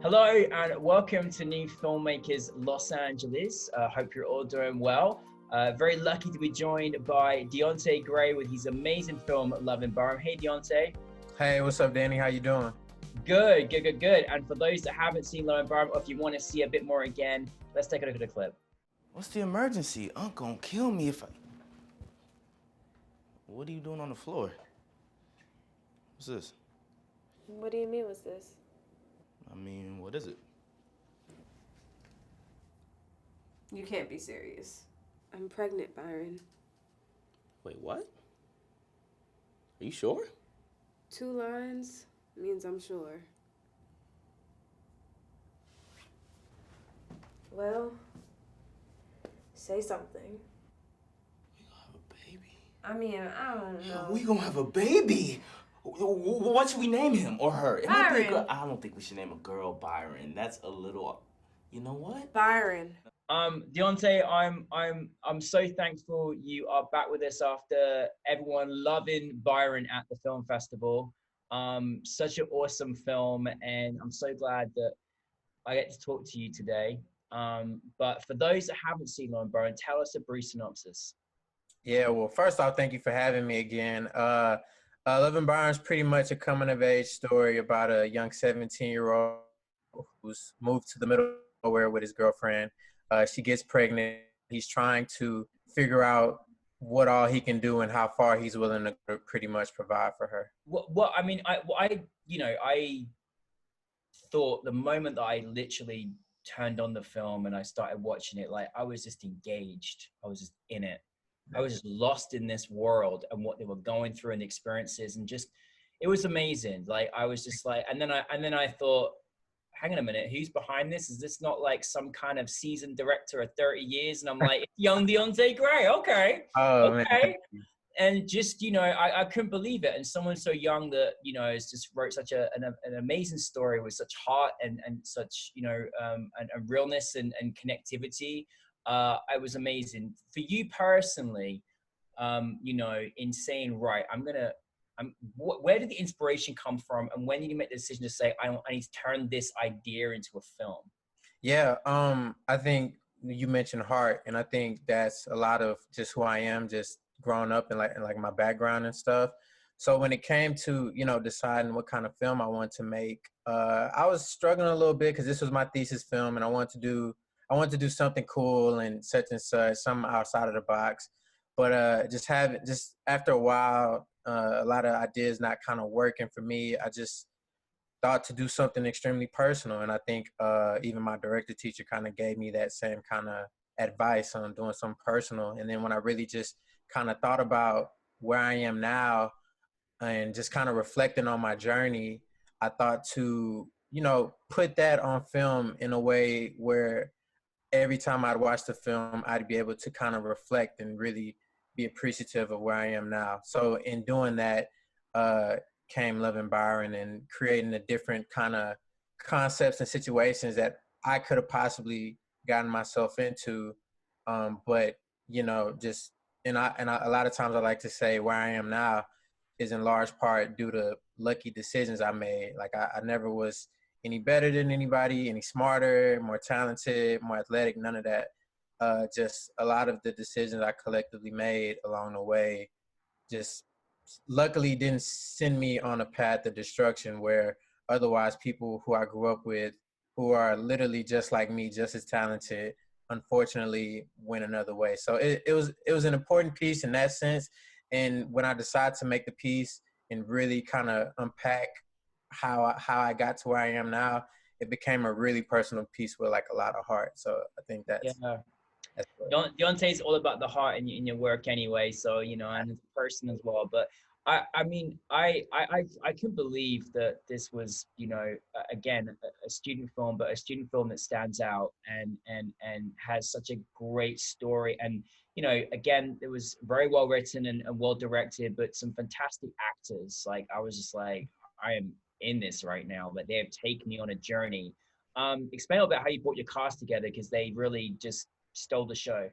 Hello and welcome to New Filmmakers Los Angeles. Hope you're all doing well. Very lucky to be joined by Deante Gray with his amazing film, Loving Byron. Hey, Deante. Hey, what's up, Danny? How you doing? Good. And for those that haven't seen Loving Byron, or if you want to see a bit more again, let's take a look at the clip. What's the emergency? Unc gonna kill me if I... What are you doing on the floor? What's this? What do you mean, what's this? I mean, what is it? You can't be serious. I'm pregnant, Byron. Wait, what? Are you sure? 2 lines means I'm sure. Well, say something. We gonna have a baby. I mean, I don't know. We gonna have a baby. What should we name him or her? It might be a girl. I don't think we should name a girl Byron. That's a little. You know what? Byron. Deante, I'm so thankful you are back with us after everyone loving Byron at the film festival. Such an awesome film, and I'm so glad that I get to talk to you today. But for those that haven't seen Loving Byron, tell us a brief synopsis. Yeah, well, first off, thank you for having me again. Loving Byron is pretty much a coming-of-age story about a young 17-year-old who's moved to the middle of nowhere with his girlfriend. She gets pregnant. He's trying to figure out what all he can do and how far he's willing to pretty much provide for her. Well, I mean, I thought the moment that I literally turned on the film and I started watching it, like I was just engaged. I was just in it. I was just lost in this world and what they were going through and the experiences, and just, it was amazing. Like I was just like, and then I thought, hang on a minute, who's behind this? Is this not like some kind of seasoned director of 30 years? And I'm like, it's young Deante Gray. Okay. Oh, okay. Man. And just, I couldn't believe it. And someone so young that, has just wrote such an amazing story with such heart and such, and realness and connectivity. It was amazing. For you personally, in saying, right, where did the inspiration come from, and when did you make the decision to say, I need to turn this idea into a film? Yeah, I think you mentioned heart, and I think that's a lot of just who I am, just growing up and like my background and stuff. So when it came to, deciding what kind of film I wanted to make, I was struggling a little bit because this was my thesis film, and I wanted to do something cool and such, something outside of the box. But just after a while, a lot of ideas not kind of working for me, I just thought to do something extremely personal. And I think even my director teacher kind of gave me that same kind of advice on doing something personal. And then when I really just kind of thought about where I am now and just kind of reflecting on my journey, I thought to, put that on film in a way where every time I'd watch the film, I'd be able to kind of reflect and really be appreciative of where I am now. So in doing that, came Loving Byron and creating the different kind of concepts and situations that I could have possibly gotten myself into. But, just, and a lot of times I like to say where I am now is in large part due to lucky decisions I made. Like I never was any better than anybody, any smarter, more talented, more athletic, none of that. Just a lot of the decisions I collectively made along the way just luckily didn't send me on a path of destruction where otherwise people who I grew up with, who are literally just like me, just as talented, unfortunately went another way. So it was an important piece in that sense. And when I decided to make the piece and really kind of unpack how I got to where I am now, it became a really personal piece with like a lot of heart. So I think that's Deante is all about the heart in your work anyway. So and as a person as well. But I mean, I couldn't believe that this was again a student film, but a student film that stands out and has such a great story. And again, it was very well written and well directed, but some fantastic actors. Like I was just like, I am in this right now. But they have taken me on a journey. Explain a little bit how you brought your cast together, because they really just stole the show.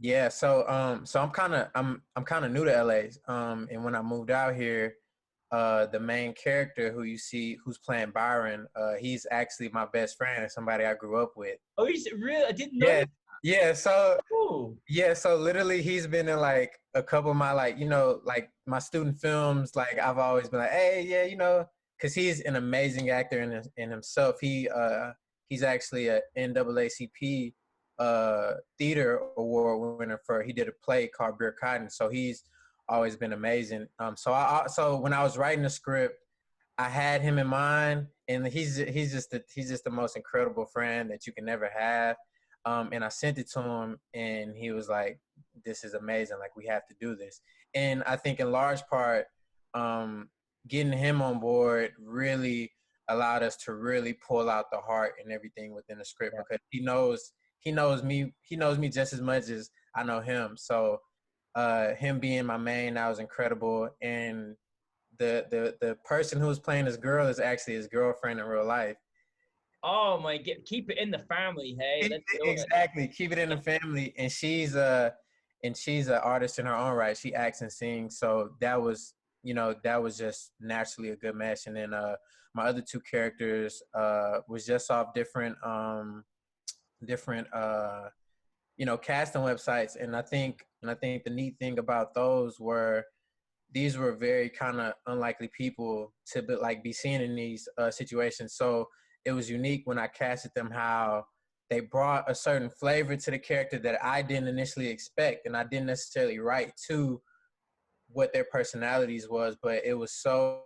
Yeah, so I'm kind of new to LA. And when I moved out here, the main character who you see, who's playing Byron, he's actually my best friend and somebody I grew up with. Oh, he's really? I didn't know. Yeah, yeah. So Cool. yeah, so literally he's been in like a couple of my like, you know, like my student films. Like I've always been like, hey, yeah, you know, because he's an amazing actor in himself. He's actually a NAACP theater award winner for, he did a play called Beer Cotton. So he's always been amazing. So when I was writing the script, I had him in mind, and he's just the most incredible friend that you can never have. And I sent it to him, and he was like, "This is amazing. Like, we have to do this." And I think in large part, getting him on board really allowed us to really pull out the heart and everything within the script, because he knows me just as much as I know him. So him being my main, that was incredible. And the person who's playing this girl is actually his girlfriend in real life. Oh my God! Keep it in the family, hey. Let's do it. Exactly, keep it in the family. And she's an artist in her own right. She acts and sings, so that was just naturally a good match. And then my other two characters was just off different casting websites. And I think the neat thing about those were, these were very kind of unlikely people to be seen in these situations. So it was unique when I casted them, how they brought a certain flavor to the character that I didn't initially expect, and I didn't necessarily write to what their personalities was. But it was so,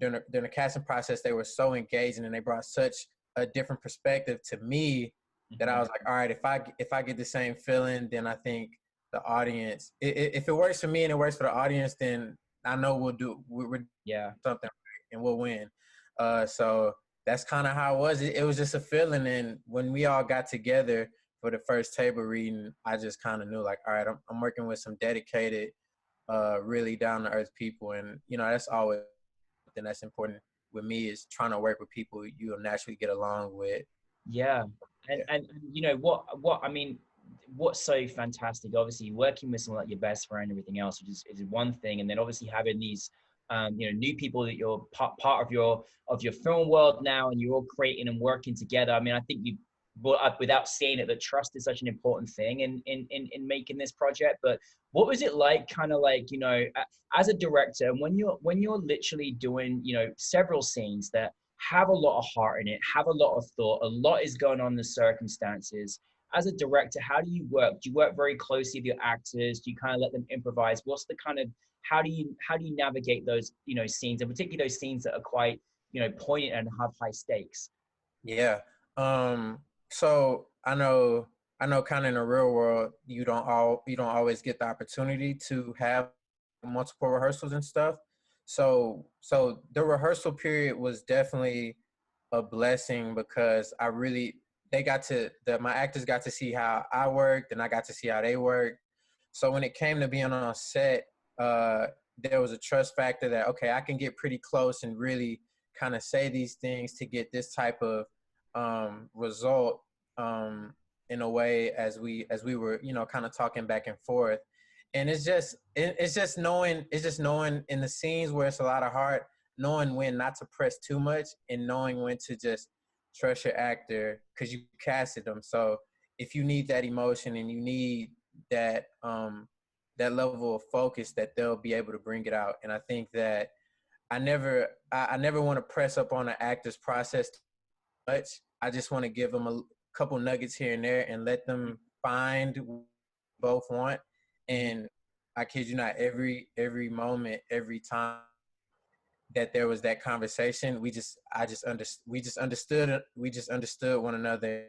during the casting process, they were so engaging, and they brought such a different perspective to me that I was like, all right, if I get the same feeling, then I think the audience, if it works for me and it works for the audience, then I know we're something right, and we'll win. So that's kind of how it was. It was just a feeling. And when we all got together for the first table reading, I just kind of knew, like, all right, I'm working with some dedicated, really down to earth people. And, that's always something that's important with me, is trying to work with people you'll naturally get along with. Yeah. And what I mean, what's so fantastic, obviously working with someone like your best friend and everything else, which is one thing, and then obviously having these new people that you're part of your film world now, and you're all creating and working together. I mean, I think you brought up, without saying it, that trust is such an important thing in making this project. But what was it like, kind of like, as a director, and when you're literally doing several scenes that have a lot of heart in it, have a lot of thought, a lot is going on in the circumstances. As a director, how do you work? Do you work very closely with your actors? Do you kind of let them improvise? What's the kind of, how do you navigate those, scenes, and particularly those scenes that are quite, poignant and have high stakes? Yeah. So I know kind of in the real world, you don't always get the opportunity to have multiple rehearsals and stuff. So the rehearsal period was definitely a blessing, because my actors got to see how I worked, and I got to see how they worked. So when it came to being on set, there was a trust factor that, okay, I can get pretty close and really kind of say these things to get this type of result, in a way, as we were, kind of talking back and forth. And it's just knowing in the scenes where it's a lot of heart, knowing when not to press too much, and knowing when to just trust your actor, because you casted them. So if you need that emotion and you need that level of focus, that they'll be able to bring it out. And I think that I never want to press up on an actor's process too much. I just want to give them a couple nuggets here and there, and let them find what both want. And I kid you not, every moment, every time that there was that conversation, we just understood one another,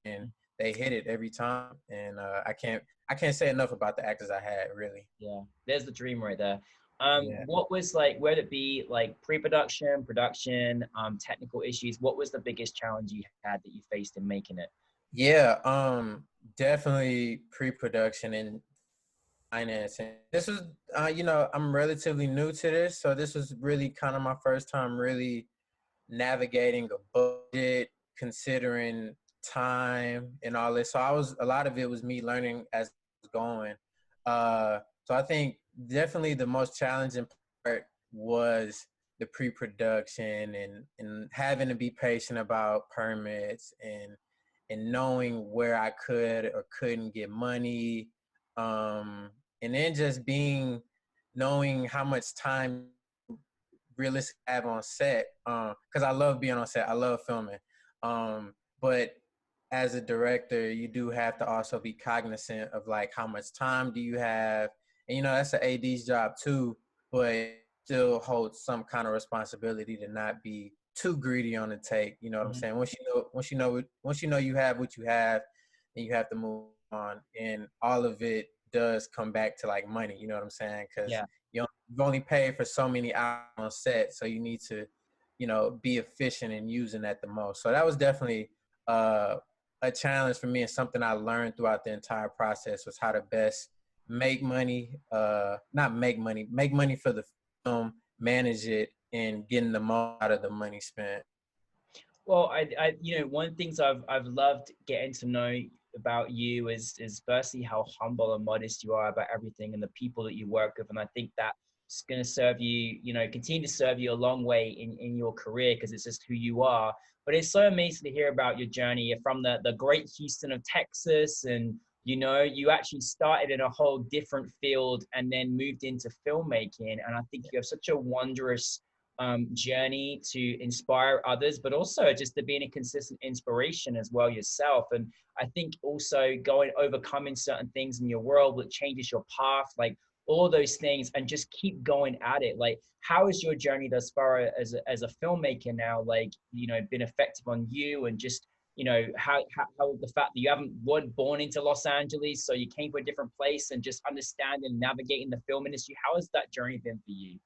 and they hit it every time. And I can't say enough about the actors I had, really. Yeah, there's the dream right there. Yeah. What was, like, whether it be like pre-production, production, technical issues, what was the biggest challenge you had that you faced in making it? Yeah, definitely pre-production and financing. This was, I'm relatively new to this, so this was really kind of my first time really navigating a budget, considering time and all this. So a lot of it was me learning as I was going. So I think definitely the most challenging part was the pre-production and having to be patient about permits and knowing where I could or couldn't get money. And then just knowing how much time realistically have on set. Cause I love being on set. I love filming. But as a director, you do have to also be cognizant of like how much time do you have. And, you know, that's an AD's job too, but still holds some kind of responsibility to not be too greedy on the take. You know what I'm saying? Once you know you have what you have, then you have to move on. And all of it does come back to like money. You know what I'm saying? Because Yeah. you've only paid for so many hours on set, so you need to, you know, be efficient in using that the most. So that was definitely a challenge for me, and something I learned throughout the entire process was how to best make money, make money for the film, manage it, and getting the most out of the money spent. Well, you know, one of the things I've loved getting to know about you is firstly how humble and modest you are about everything and the people that you work with, and I think that's going to serve you, you know, continue to serve you a long way in your career because it's just who you are. But it's so amazing to hear about your journey. You're from the great Houston of Texas, and you know, you actually started in a whole different field and then moved into filmmaking, and I think you have such a wondrous journey to inspire others, but also just to being a consistent inspiration as well yourself. And I think also overcoming certain things in your world that changes your path, like all those things, and just keep going at it. Like, how is your journey thus far as a filmmaker now, like, you know, been effective on you, and just, you know, how the fact that you haven't born into Los Angeles, so you came from a different place, and just understanding and navigating the film industry, how has that journey been for you?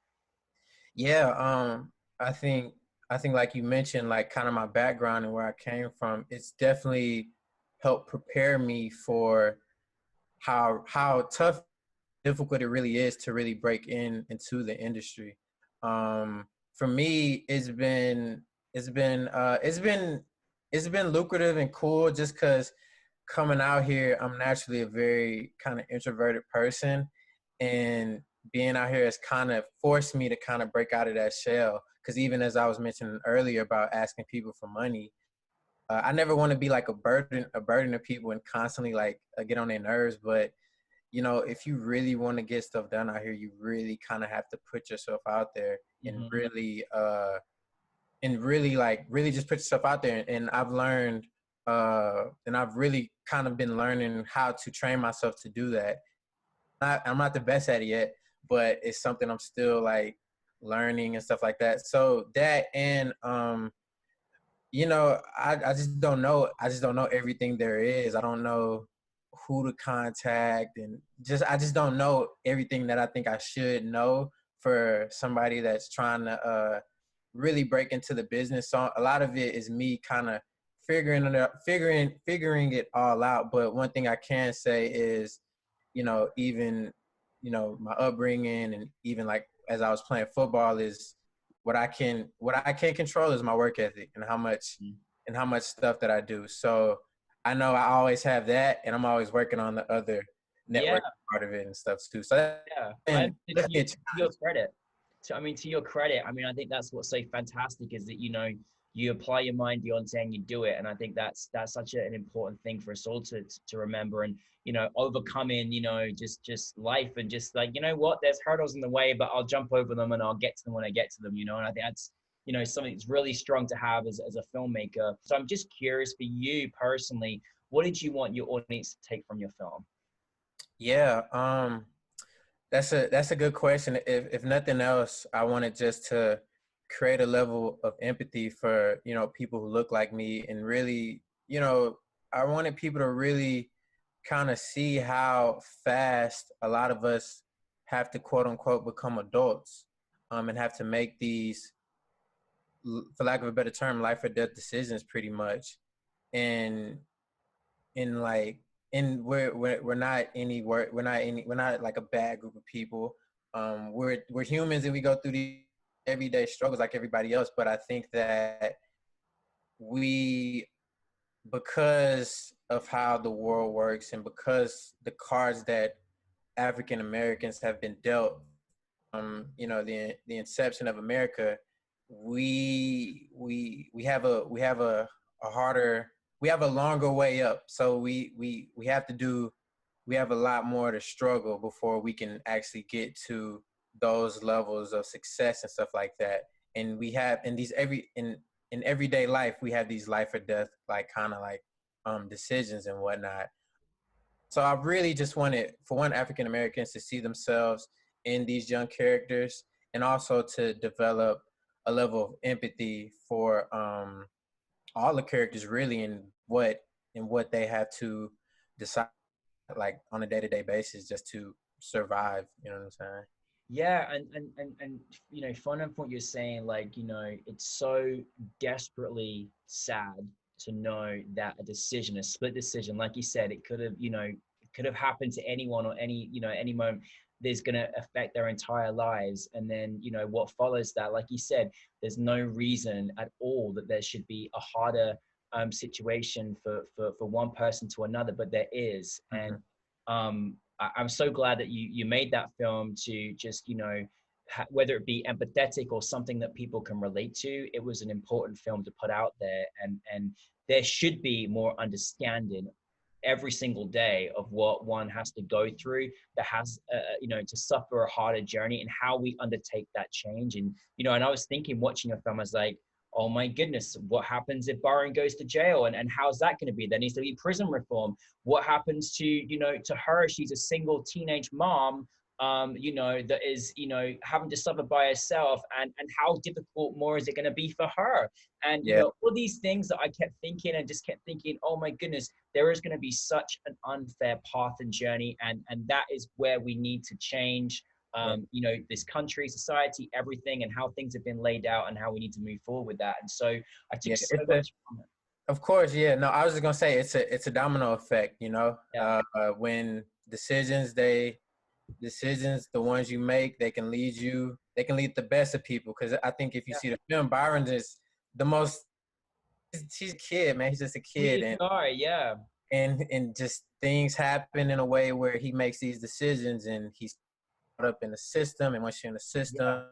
Yeah, I think like you mentioned, like kind of my background and where I came from, it's definitely helped prepare me for how tough, difficult it really is to really break into the industry. For me, it's been lucrative and cool just because coming out here, I'm naturally a very kind of introverted person, and being out here has kind of forced me to kind of break out of that shell. Because even as I was mentioning earlier about asking people for money, I never want to be like a burden to people and constantly like get on their nerves. But you know, if you really want to get stuff done out here, you really kind of have to put yourself out there and really just put yourself out there. And I've learned, and I've really kind of been learning how to train myself to do that. I'm not the best at it yet, but it's something I'm still like learning and stuff like that. So that, and you know, I just don't know. I just don't know everything there is. I don't know who to contact, and I just don't know everything that I think I should know for somebody that's trying to really break into the business. So a lot of it is me kind of figuring it all out. But one thing I can say is, you know, even, you know, my upbringing, and even like as I was playing football, is what I can control is my work ethic and how much stuff that I do. So I know I always have that, and I'm always working on the other network part of it and stuff too. So Yeah, to your credit. So I mean, to your credit, I mean, I think that's what's so fantastic is that, you know, you apply your mind, Deante, and you do it. And I think that's such an important thing for us all to remember. And, you know, overcoming, you know, just life, and just like, you know what, there's hurdles in the way, but I'll jump over them and I'll get to them when I get to them, you know. And I think that's, you know, something that's really strong to have as a filmmaker. So I'm just curious for you personally, what did you want your audience to take from your film? Yeah, that's a good question. If nothing else, I wanted just to create a level of empathy for, you know, people who look like me, and really, you know, I wanted people to really kind of see how fast a lot of us have to quote unquote become adults, and have to make these, for lack of a better term, life or death decisions pretty much. And in like, and we're not we're not like a bad group of people. We're humans, and we go through these everyday struggles like everybody else. But I think that we, because of how the world works, and because the cards that African Americans have been dealt, the inception of America, we have a harder, we have a longer way up. So we have to do, we have a lot more to struggle before we can actually get to those levels of success and stuff like that. And we have in these in everyday life, we have these life or death like kind of like decisions and whatnot. So I really just wanted for one African Americans to see themselves in these young characters, and also to develop a level of empathy for all the characters really, in what they have to decide like on a day-to-day basis just to survive. You know what I'm saying? Yeah, and you know, fun of what you're saying, like, you know, it's so desperately sad to know that a decision, a split decision, like you said, it could have, you know, it could have happened to anyone or any, you know, any moment, there's going to affect their entire lives. And then, you know, what follows that, like you said, there's no reason at all that there should be a harder situation for one person to another, but there is. Mm-hmm. And I'm so glad that you made that film to just, you know, whether it be empathetic or something that people can relate to. It was an important film to put out there, and there should be more understanding every single day of what one has to go through, that has you know, to suffer a harder journey, and how we undertake that change. And you know, and I was thinking watching a film, I was like, oh my goodness, what happens if Byron goes to jail, and how's that going to be? There needs to be prison reform. What happens to, you know, to her? She's a single teenage mom, you know, that is, you know, having to suffer by herself, and how difficult more is it going to be for her? And you Yeah. know, all these things that I kept thinking, and just kept thinking, oh my goodness, there is going to be such an unfair path and journey, and that is where we need to change. You know, this country, society, everything, and how things have been laid out, and how we need to move forward with that. And so I took Yeah, so much from it. of course, yeah. No, I was just gonna say it's a domino effect, you know. Yeah. When decisions, the ones you make, they can lead you, they can lead the best of people. Because I think if you Yeah. see the film, Byron is the most. He's a kid, man. He's just a kid, Sweet guy, yeah. and just things happen in a way where he makes these decisions, and he's caught up in the system. And once you're in the Yeah. system,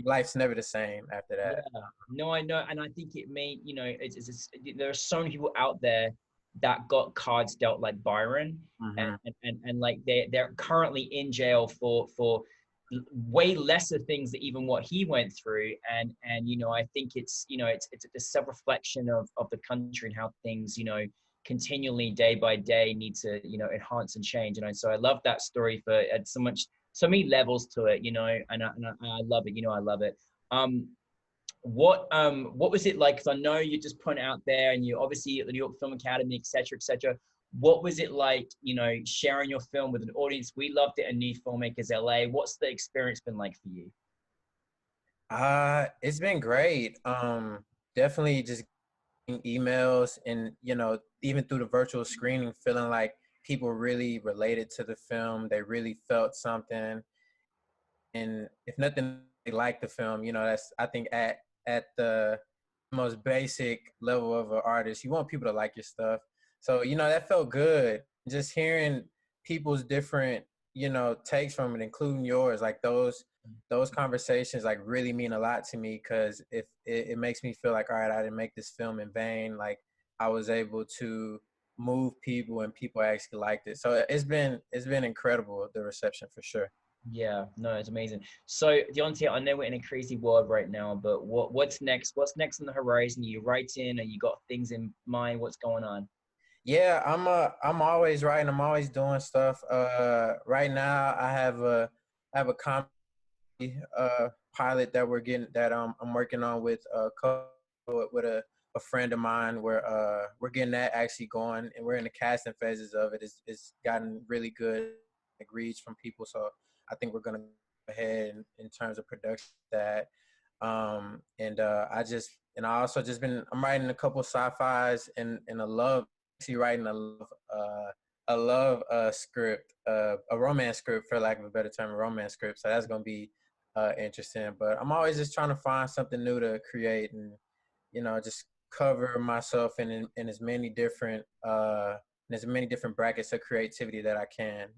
life's never the same after Yeah, that. no, I know, and I think it made, you know, there are so many people out there that got cards dealt like Byron, and Mm-hmm. and like they're currently in jail for way lesser things than even what he went through. And you know, I think it's, you know, it's a self-reflection of the country, and how things, you know, continually day by day need to, you know, enhance and change. And so I love that story for so much, so many levels to it, you know, and I love it, you know, I love it. um what was it like? Because I know you just put it out there, and you obviously at the New York Film Academy, etc., etc. What was it like, you know, sharing your film with an audience? We loved it in NewFilmmakers LA. What's the experience been like for you? It's been great. Definitely just getting emails, and you know, even through the virtual screening, feeling like people really related to the film. They really felt something, and if nothing, they liked the film. You know, that's, I think, at the most basic level of an artist, you want people to like your stuff. So you know, that felt good. Just hearing people's different, you know, takes from it, including yours, like those conversations like really mean a lot to me, because if it makes me feel like, all right, I didn't make this film in vain. Like I was able to move people, and people actually liked it. So it's been incredible, the reception, for sure. Yeah, no, it's amazing. So Deante, I know we're in a crazy world right now, but what's next? What's next on the horizon? Are you writing? Are you got things in mind? What's going on? Yeah, I'm always writing. I'm always doing stuff. Right now I have a comedy pilot that I'm working on with with a friend of mine. We're getting that actually going, and we're in the casting phases of it. It's gotten really good like reads from people, so I think we're gonna go ahead in terms of production of that. I also just been, I'm writing a couple sci-fis, and actually writing a love script, a romance script, for lack of a better term, a romance script. So that's gonna be interesting. But I'm always just trying to find something new to create, and you know, just cover myself in as many different brackets of creativity that I can.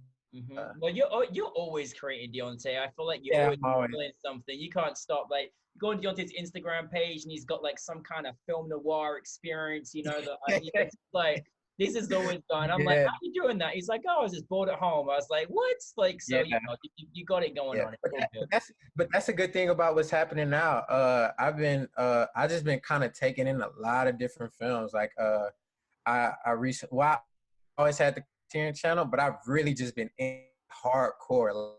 Well, you're always creating, Deante. I feel like you're Yeah, always I'm always. doing something. You can't stop. Like, you go on Deante's Instagram page, and he's got like some kind of film noir experience. You know that it's like this is always going. I'm like, Yeah, how you doing that? He's like, oh, I was just bored at home. I was like, what? Like, so yeah, you got it going yeah. on. It's all good. But that's a good thing about what's happening now. I just been kind of taking in a lot of different films. Like I always had the Criterion channel, but I've really just been in hardcore like,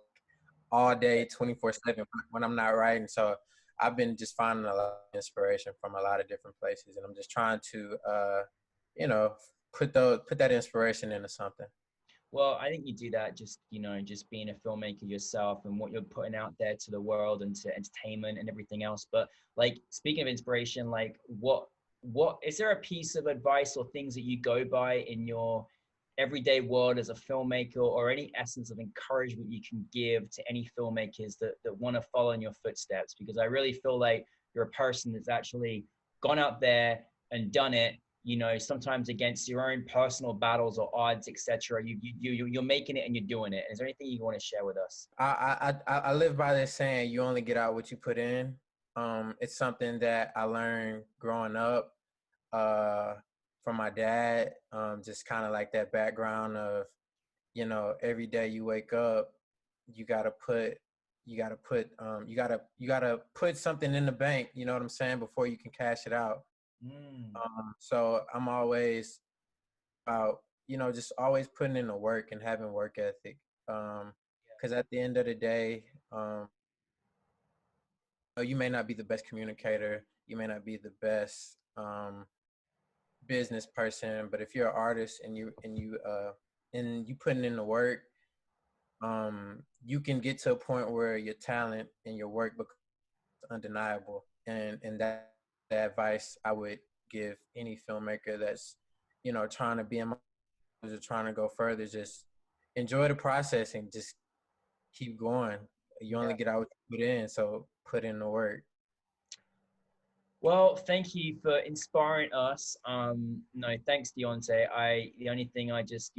all day, 24/7 when I'm not writing. So I've been just finding a lot of inspiration from a lot of different places, and I'm just trying to, you know, put that inspiration into something. Well, I think you do that just, just being a filmmaker yourself and what you're putting out there to the world and to entertainment and everything else. But like, speaking of inspiration, like what is there a piece of advice or things that you go by in your everyday world as a filmmaker, or any essence of encouragement you can give to any filmmakers that want to follow in your footsteps? Because I really feel like you're a person that's actually gone out there and done it, sometimes against your own personal battles or odds, etc. You're making it and you're doing it. Is there anything you want to share with us? I live by this saying, you only get out what you put in. It's something that I learned growing up from my dad. Just kind of like that background of, every day you wake up, you gotta put something in the bank, you know what I'm saying, before you can cash it out. So I'm always about, just always putting in the work and having work ethic. Because at the end of the day, you may not be the best communicator, you may not be the best business person, but if you're an artist and you putting in the work, you can get to a point where your talent and your work becomes undeniable. And that the advice I would give any filmmaker that's, trying to be in my or trying to go further, just enjoy the process and just keep going. You only get out what you put in, so put in the work. Well, thank you for inspiring us. No, thanks, Deante. The only thing I just,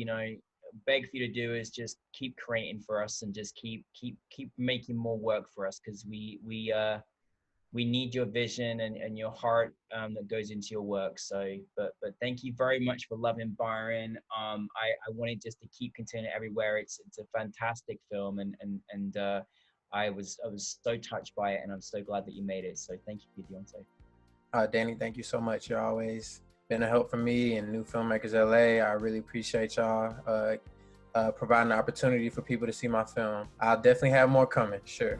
beg for you to do is just keep creating for us and just keep making more work for us, because we need your vision and your heart that goes into your work. So, but thank you very much for Loving Byron. I wanted just to keep continuing everywhere. It's a fantastic film, and I was so touched by it, and I'm so glad that you made it. So thank you, Deante. Danny, thank you so much. You're always been a help for me and New Filmmakers LA. I really appreciate y'all providing the opportunity for people to see my film. I'll definitely have more coming, sure.